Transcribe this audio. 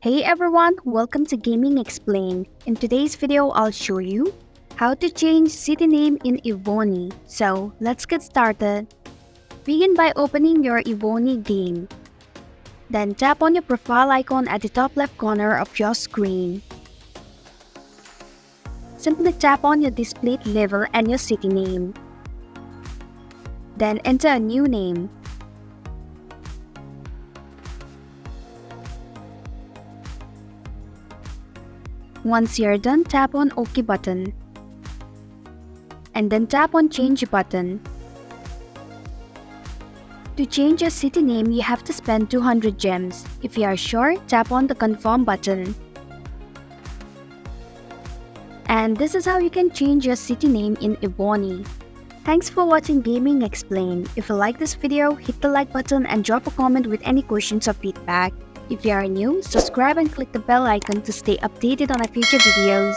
Hey everyone, welcome to Gaming Explained. In today's video, I'll show you how to change city name in Evony. So let's get started. Begin by opening your Evony game. Then tap on your profile icon at the top left corner of your screen. Simply tap on your displayed level and your city name. Then enter a new name. Once you're done, tap on OK button. And then tap on Change button. To change your city name, you have to spend 200 gems. If you are sure, tap on the Confirm button. And this is how you can change your city name in Evony. Thanks for watching Gaming Explained. If you like this video, hit the like button and drop a comment with any questions or feedback. If you are new, subscribe and click the bell icon to stay updated on our future videos.